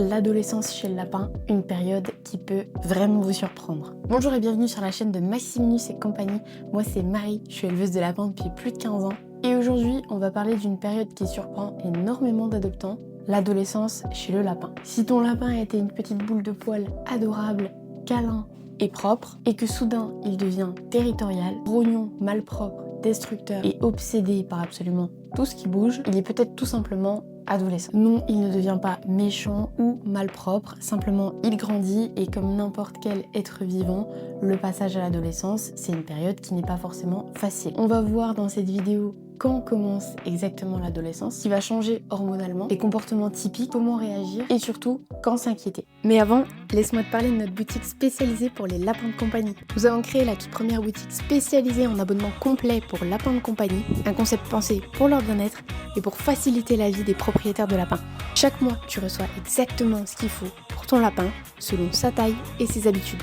L'adolescence chez le lapin, une période qui peut vraiment vous surprendre. Bonjour et bienvenue sur la chaîne de Maximinus et compagnie. Moi c'est Marie, je suis éleveuse de lapins depuis plus de 15 ans. Et aujourd'hui, on va parler d'une période qui surprend énormément d'adoptants, l'adolescence chez le lapin. Si ton lapin a été une petite boule de poils adorable, câlin et propre, et que soudain il devient territorial, grognon, malpropre, destructeur et obsédé par absolument tout ce qui bouge, il est peut-être tout simplement adolescent. Non, il ne devient pas méchant ou malpropre, simplement il grandit et comme n'importe quel être vivant, le passage à l'adolescence, c'est une période qui n'est pas forcément facile. On va voir dans cette vidéo quand commence exactement l'adolescence, ce qui va changer hormonalement, les comportements typiques, comment réagir et surtout quand s'inquiéter. Mais avant, laisse-moi te parler de notre boutique spécialisée pour les lapins de compagnie. Nous avons créé la toute première boutique spécialisée en abonnement complet pour lapins de compagnie, un concept pensé pour leur bien-être et pour faciliter la vie des propriétaires de lapins. Chaque mois, tu reçois exactement ce qu'il faut pour ton lapin, selon sa taille et ses habitudes.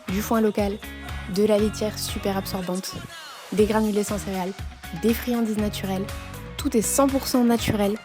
Du foin local, de la laitière super absorbante, des granulés sans céréales, des friandises naturelles, tout est 100% naturel,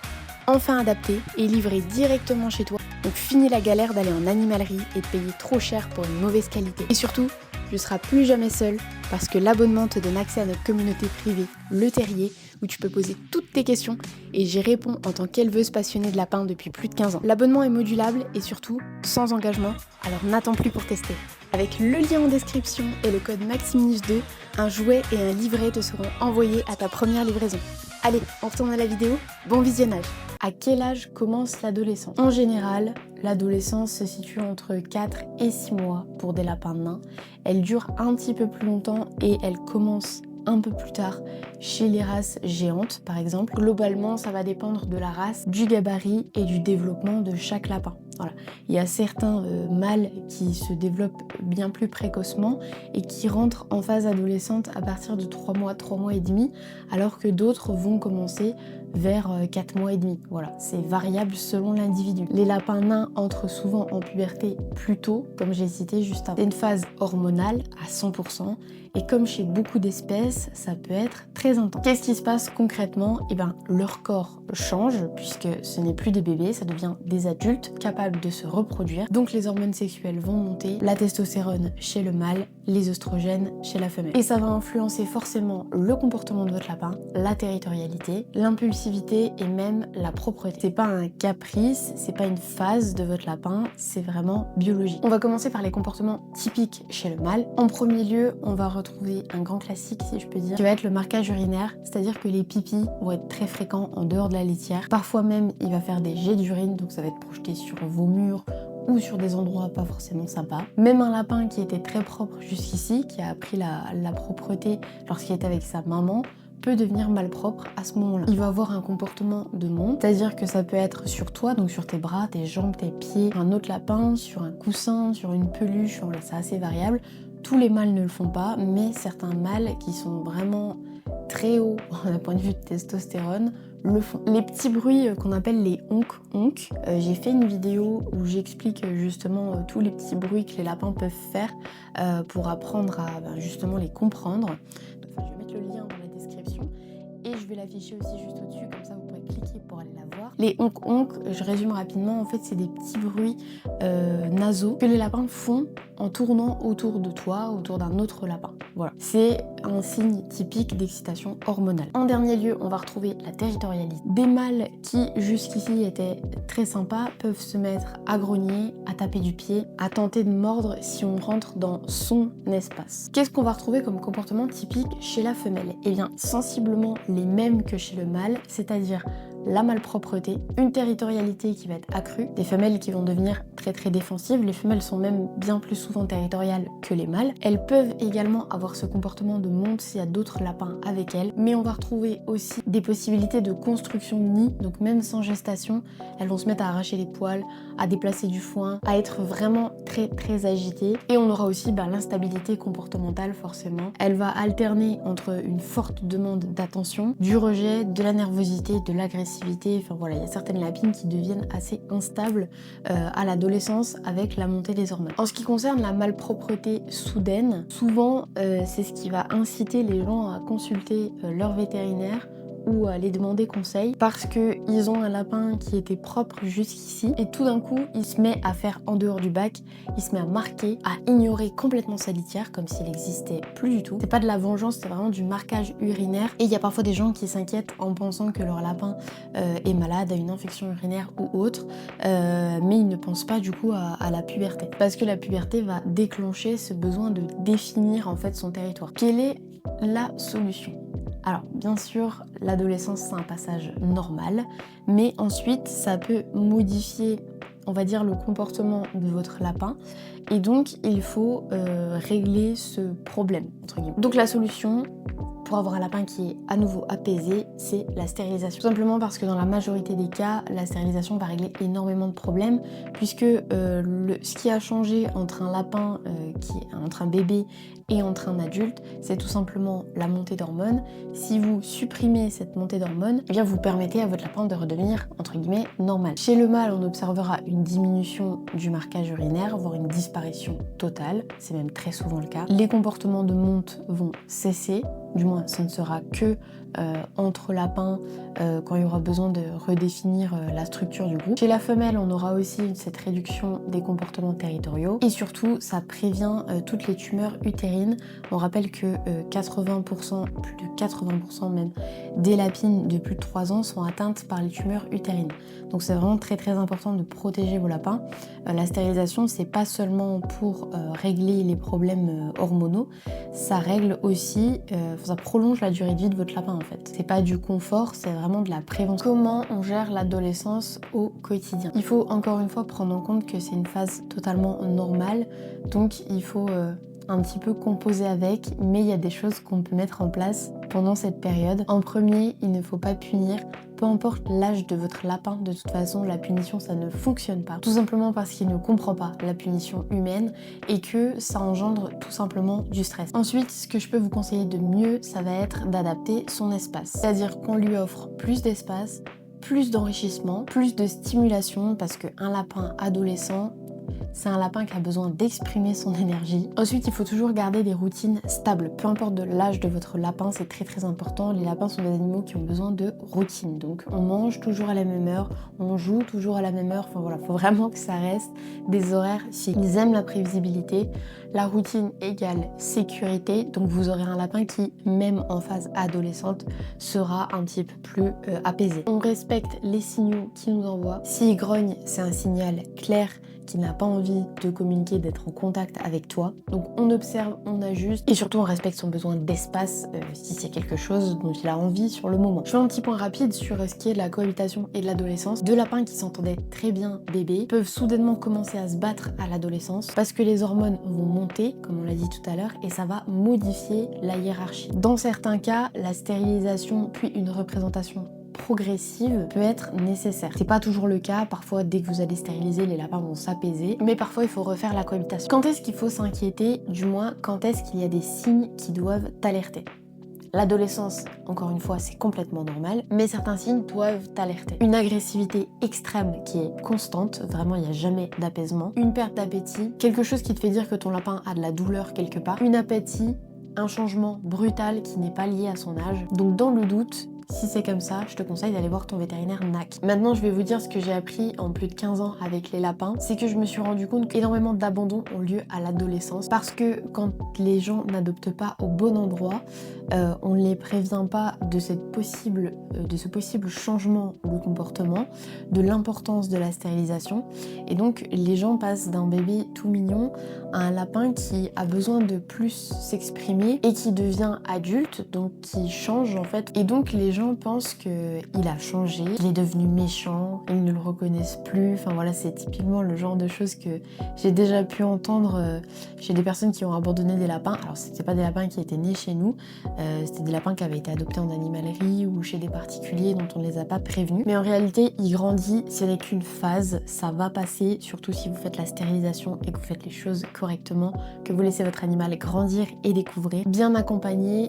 enfin adapté et livré directement chez toi. Donc fini la galère d'aller en animalerie et de payer trop cher pour une mauvaise qualité. Et surtout, tu ne seras plus jamais seul parce que l'abonnement te donne accès à notre communauté privée, Le Terrier, où tu peux poser toutes tes questions et j'y réponds en tant qu'éleveuse passionnée de lapins depuis plus de 15 ans. L'abonnement est modulable et surtout sans engagement, alors n'attends plus pour tester. Avec le lien en description et le code Maximinus2, un jouet et un livret te seront envoyés à ta première livraison. Allez, on retourne à la vidéo, bon visionnage. À quel âge commence l'adolescence? En général, l'adolescence se situe entre 4 et 6 mois pour des lapins nains. Elle dure un petit peu plus longtemps et elle commence un peu plus tard chez les races géantes par exemple. Globalement, ça va dépendre de la race, du gabarit et du développement de chaque lapin. Voilà. Il y a certains mâles qui se développent bien plus précocement et qui rentrent en phase adolescente à partir de 3 mois et demi, alors que d'autres vont commencer vers 4 mois et demi. Voilà, c'est variable selon l'individu. Les lapins nains entrent souvent en puberté plus tôt, comme j'ai cité juste avant. C'est une phase hormonale à 100%, et comme chez beaucoup d'espèces, ça peut être très intense. Qu'est-ce qui se passe concrètement? Eh bien, leur corps change, puisque ce n'est plus des bébés, ça devient des adultes capables de se reproduire. Donc les hormones sexuelles vont monter, la testostérone chez le mâle, les oestrogènes chez la femelle. Et ça va influencer forcément le comportement de votre lapin, la territorialité, l'impulsivité et même la propreté. C'est pas un caprice, c'est pas une phase de votre lapin, c'est vraiment biologique. On va commencer par les comportements typiques chez le mâle. En premier lieu, on va retrouver un grand classique, si je peux dire, qui va être le marquage urinaire, c'est-à-dire que les pipis vont être très fréquents en dehors de la laitière. Parfois même, il va faire des jets d'urine, donc ça va être projeté sur vos murs ou sur des endroits pas forcément sympas. Même un lapin qui était très propre jusqu'ici, qui a appris la propreté lorsqu'il est avec sa maman, peut devenir malpropre à ce moment-là. Il va avoir un comportement de monte, c'est-à-dire que ça peut être sur toi, donc sur tes bras, tes jambes, tes pieds, un autre lapin, sur un coussin, sur une peluche, voilà, c'est assez variable. Tous les mâles ne le font pas, mais certains mâles qui sont vraiment très hauts d'un point de vue de testostérone le font. Les petits bruits qu'on appelle les honk-honk, j'ai fait une vidéo où j'explique justement tous les petits bruits que les lapins peuvent faire pour apprendre à justement les comprendre. Enfin, je vais mettre le lien dans la description et je vais l'afficher aussi juste au-dessus, comme ça vous pourrez cliquer pour aller la voir. Les honk-honk, je résume rapidement, en fait c'est des petits bruits nasaux que les lapins font en tournant autour de toi, autour d'un autre lapin. Voilà, c'est un signe typique d'excitation hormonale. En dernier lieu, on va retrouver la territorialité. Des mâles qui jusqu'ici étaient très sympas peuvent se mettre à grogner, à taper du pied, à tenter de mordre si on rentre dans son espace. Qu'est-ce qu'on va retrouver comme comportement typique chez la femelle? Eh bien, sensiblement les mêmes que chez le mâle, c'est-à-dire la malpropreté, une territorialité qui va être accrue, des femelles qui vont devenir très défensives. Les femelles sont même bien plus souvent territoriales que les mâles. Elles peuvent également avoir ce comportement de monte s'il y a d'autres lapins avec elles, mais on va retrouver aussi des possibilités de construction de nid, donc même sans gestation, elles vont se mettre à arracher les poils, à déplacer du foin, à être vraiment très agitées. Et on aura aussi l'instabilité comportementale forcément. Elle va alterner entre une forte demande d'attention, du rejet, de la nervosité, de l'agressivité. Enfin voilà, il y a certaines lapines qui deviennent assez instables à l'adolescence avec la montée des hormones. En ce qui concerne la malpropreté soudaine, souvent c'est ce qui va inciter les gens à consulter leur vétérinaire ou aller demander conseil parce qu'ils ont un lapin qui était propre jusqu'ici et tout d'un coup il se met à faire en dehors du bac, il se met à marquer, à ignorer complètement sa litière comme s'il n'existait plus du tout. C'est pas de la vengeance, c'est vraiment du marquage urinaire et il y a parfois des gens qui s'inquiètent en pensant que leur lapin est malade, a une infection urinaire ou autre, mais ils ne pensent pas du coup à la puberté parce que la puberté va déclencher ce besoin de définir en fait son territoire. Quelle est la solution? Alors bien sûr, l'adolescence c'est un passage normal, mais ensuite ça peut modifier, on va dire, le comportement de votre lapin et donc il faut régler ce problème entre guillemets. Donc la solution pour avoir un lapin qui est à nouveau apaisé, c'est la stérilisation. Tout simplement parce que dans la majorité des cas, la stérilisation va régler énormément de problèmes puisque ce qui a changé entre un lapin entre un bébé et entre un adulte, c'est tout simplement la montée d'hormones. Si vous supprimez cette montée d'hormones, eh bien vous permettez à votre lapin de redevenir entre guillemets normal. Chez le mâle, on observera une diminution du marquage urinaire, voire une disparition totale. C'est même très souvent le cas. Les comportements de monte vont cesser. Du moins, ce ne sera que entre lapins quand il y aura besoin de redéfinir la structure du groupe. Chez la femelle, on aura aussi cette réduction des comportements territoriaux et surtout, ça prévient toutes les tumeurs utérines. On rappelle que 80%, plus de 80% même, des lapines de plus de 3 ans sont atteintes par les tumeurs utérines. Donc c'est vraiment très très important de protéger vos lapins. La stérilisation, c'est pas seulement pour régler les problèmes hormonaux, ça règle aussi, ça prolonge la durée de vie de votre lapin en fait. C'est pas du confort, c'est vraiment de la prévention. Comment on gère l'adolescence au quotidien? Il faut encore une fois prendre en compte que c'est une phase totalement normale, donc il faut un petit peu composer avec, mais il y a des choses qu'on peut mettre en place pendant cette période. En premier, il ne faut pas punir, peu importe l'âge de votre lapin, de toute façon la punition ça ne fonctionne pas. Tout simplement parce qu'il ne comprend pas la punition humaine et que ça engendre tout simplement du stress. Ensuite, ce que je peux vous conseiller de mieux, ça va être d'adapter son espace. C'est-à-dire qu'on lui offre plus d'espace, plus d'enrichissement, plus de stimulation parce qu'un lapin adolescent, c'est un lapin qui a besoin d'exprimer son énergie. Ensuite, il faut toujours garder des routines stables. Peu importe de l'âge de votre lapin, c'est très très important. Les lapins sont des animaux qui ont besoin de routine. Donc on mange toujours à la même heure, on joue toujours à la même heure. Enfin voilà, faut vraiment que ça reste des horaires fixes. Ils aiment la prévisibilité. La routine égale sécurité. Donc vous aurez un lapin qui, même en phase adolescente, sera un petit peu plus apaisé. On respecte les signaux qu'il nous envoie. S'il grogne, c'est un signal clair qui n'a pas envie de communiquer, d'être en contact avec toi. Donc on observe, on ajuste et surtout on respecte son besoin d'espace si c'est quelque chose dont il a envie sur le moment. Je fais un petit point rapide sur ce qui est de la cohabitation et de l'adolescence. Deux lapins qui s'entendaient très bien bébés peuvent soudainement commencer à se battre à l'adolescence parce que les hormones vont monter, comme on l'a dit tout à l'heure, et ça va modifier la hiérarchie. Dans certains cas, la stérilisation puis une représentation progressive peut être nécessaire. C'est pas toujours le cas, parfois dès que vous allez stériliser, les lapins vont s'apaiser, mais parfois il faut refaire la cohabitation. Quand est-ce qu'il faut s'inquiéter? Du moins, quand est-ce qu'il y a des signes qui doivent t'alerter? L'adolescence, encore une fois, c'est complètement normal, mais certains signes doivent t'alerter. Une agressivité extrême qui est constante, vraiment il n'y a jamais d'apaisement. Une perte d'appétit, quelque chose qui te fait dire que ton lapin a de la douleur quelque part. Une apathie, un changement brutal qui n'est pas lié à son âge. Donc dans le doute, si c'est comme ça, je te conseille d'aller voir ton vétérinaire NAC. Maintenant, je vais vous dire ce que j'ai appris en plus de 15 ans avec les lapins. C'est que je me suis rendu compte qu'énormément d'abandons ont lieu à l'adolescence. Parce que quand les gens n'adoptent pas au bon endroit, on ne les prévient pas de ce possible changement de comportement, de l'importance de la stérilisation. Et donc, les gens passent d'un bébé tout mignon à un lapin qui a besoin de plus s'exprimer et qui devient adulte, donc qui change en fait. Et donc, les gens pensent qu'il a changé, qu'il est devenu méchant, ils ne le reconnaissent plus. Enfin voilà, c'est typiquement le genre de choses que j'ai déjà pu entendre chez des personnes qui ont abandonné des lapins. Alors c'était pas des lapins qui étaient nés chez nous, c'était des lapins qui avaient été adoptés en animalerie ou chez des particuliers dont on ne les a pas prévenus. Mais en réalité, il grandit, ce n'est qu'une phase, ça va passer, surtout si vous faites la stérilisation et que vous faites les choses correctement, que vous laissez votre animal grandir et découvrir, bien accompagné.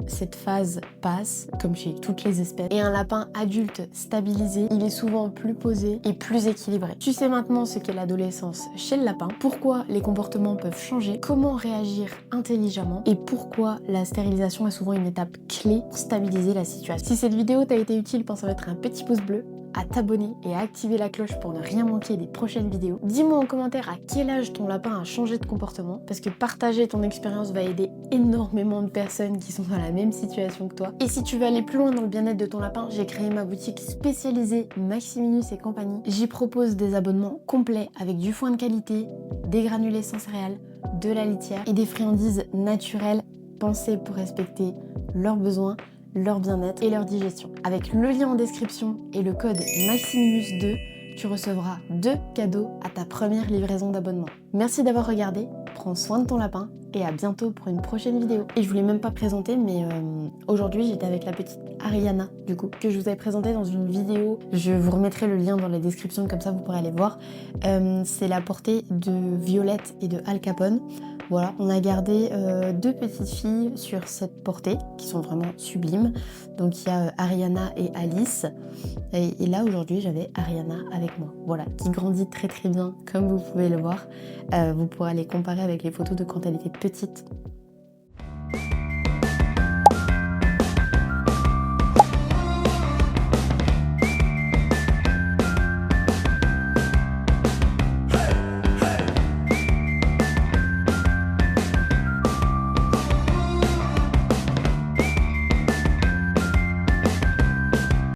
cette phase passe, comme chez toutes les espèces, et un lapin adulte stabilisé, il est souvent plus posé et plus équilibré. Tu sais maintenant ce qu'est l'adolescence chez le lapin, pourquoi les comportements peuvent changer, comment réagir intelligemment et pourquoi la stérilisation est souvent une étape clé pour stabiliser la situation. Si cette vidéo t'a été utile, pense à mettre un petit pouce bleu, à t'abonner et à activer la cloche pour ne rien manquer des prochaines vidéos. Dis-moi en commentaire à quel âge ton lapin a changé de comportement, parce que partager ton expérience va aider énormément de personnes qui sont dans la même situation que toi. Et si tu veux aller plus loin dans le bien-être de ton lapin, j'ai créé ma boutique spécialisée Maximinus et compagnie. J'y propose des abonnements complets avec du foin de qualité, des granulés sans céréales, de la litière et des friandises naturelles pensées pour respecter leurs besoins, leur bien-être et leur digestion. Avec le lien en description et le code Maximinus2, tu recevras 2 cadeaux à ta première livraison d'abonnement. Merci d'avoir regardé, prends soin de ton lapin et à bientôt pour une prochaine vidéo. Et je voulais même pas présenter, mais aujourd'hui j'étais avec la petite Ariana, du coup, que je vous avais présenté dans une vidéo. Je vous remettrai le lien dans la description, comme ça vous pourrez aller voir. C'est la portée de Violette et de Al Capone. Voilà, on a gardé 2 petites filles sur cette portée qui sont vraiment sublimes. Donc il y a Ariana et Alice. Et là aujourd'hui j'avais Ariana avec moi. Voilà, qui grandit très très bien comme vous pouvez le voir. Vous pourrez les comparer avec les photos de quand elle était petite.